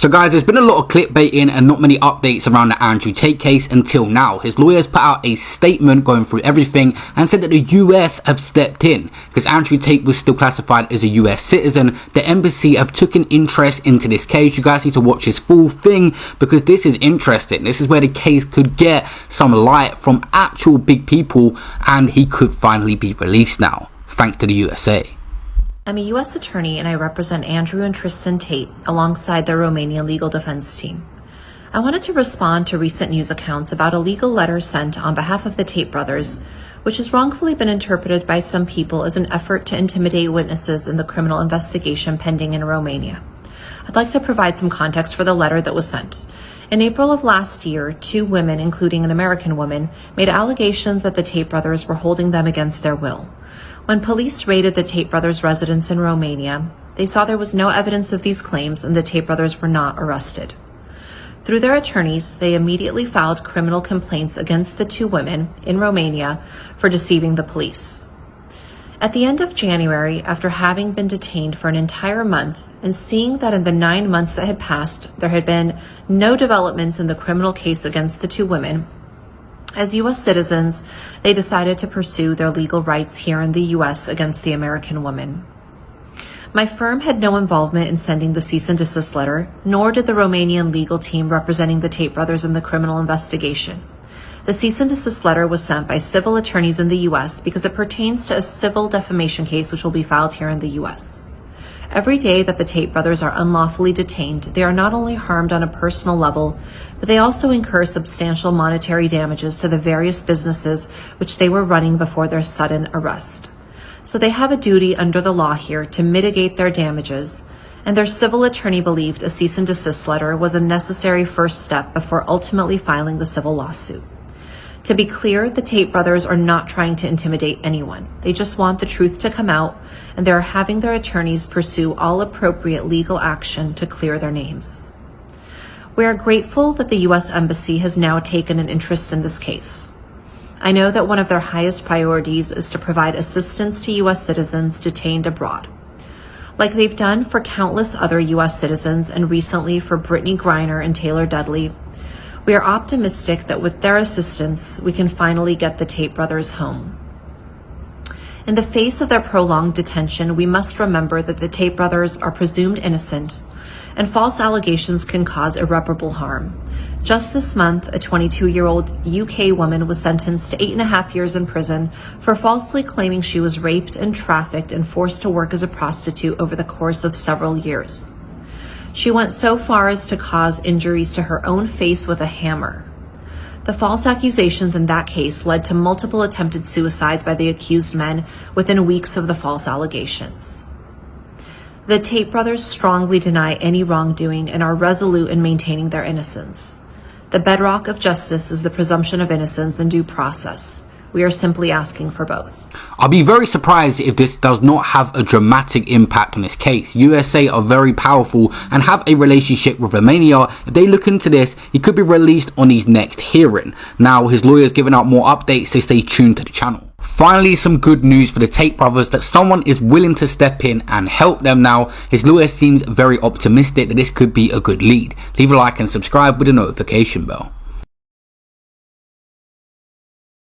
So guys, there's been a lot of clickbaiting and not many updates around the Andrew Tate case until now. His lawyers put out a statement going through everything and said that the US have stepped in. Because Andrew Tate was still classified as a US citizen, the embassy have taken interest into this case. You guys need to watch this full thing because this is interesting. This is where the case could get some light from actual big people and he could finally be released now, thanks to the USA. I'm a U.S. attorney and I represent Andrew and Tristan Tate alongside their Romanian legal defense team. I wanted to respond to recent news accounts about a legal letter sent on behalf of the Tate brothers, which has wrongfully been interpreted by some people as an effort to intimidate witnesses in the criminal investigation pending in Romania. I'd like to provide some context for the letter that was sent. In April of last year, 2 women, including an American woman, made allegations that the Tate brothers were holding them against their will. When police raided the Tate brothers' residence in Romania, they saw there was no evidence of these claims and the Tate brothers were not arrested. Through their attorneys, they immediately filed criminal complaints against the 2 women in Romania for deceiving the police. At the end of January, after having been detained for an entire month and seeing that in the 9 months that had passed, there had been no developments in the criminal case against the 2 women, as U.S. citizens, they decided to pursue their legal rights here in the U.S. against the American woman. My firm had no involvement in sending the cease and desist letter, nor did the Romanian legal team representing the Tate brothers in the criminal investigation. The cease and desist letter was sent by civil attorneys in the U.S. because it pertains to a civil defamation case which will be filed here in the U.S. Every day that the Tate brothers are unlawfully detained, they are not only harmed on a personal level, but they also incur substantial monetary damages to the various businesses which they were running before their sudden arrest. So they have a duty under the law here to mitigate their damages, and their civil attorney believed a cease and desist letter was a necessary first step before ultimately filing the civil lawsuit. To be clear, the Tate brothers are not trying to intimidate anyone. They just want the truth to come out, and they are having their attorneys pursue all appropriate legal action to clear their names. We are grateful that the U.S. Embassy has now taken an interest in this case. I know that one of their highest priorities is to provide assistance to U.S. citizens detained abroad. Like they've done for countless other U.S. citizens and recently for Brittany Griner and Taylor Dudley, we are optimistic that with their assistance, we can finally get the Tate brothers home. In the face of their prolonged detention, we must remember that the Tate brothers are presumed innocent, and false allegations can cause irreparable harm. Just this month, a 22-year-old UK woman was sentenced to 8.5 years in prison for falsely claiming she was raped and trafficked and forced to work as a prostitute over the course of several years. She went so far as to cause injuries to her own face with a hammer. The false accusations in that case led to multiple attempted suicides by the accused men within weeks of the false allegations. The Tate brothers strongly deny any wrongdoing and are resolute in maintaining their innocence. The bedrock of justice is the presumption of innocence and due process. We are simply asking for both. I'll be very surprised if this does not have a dramatic impact on this case. USA are very powerful and have a relationship with Romania. If they look into this, he could be released on his next hearing. Now, his lawyer's giving out more updates, so stay tuned to the channel. Finally, some good news for the Tate brothers that someone is willing to step in and help them now. His lawyer seems very optimistic that this could be a good lead. Leave a like and subscribe with a notification bell.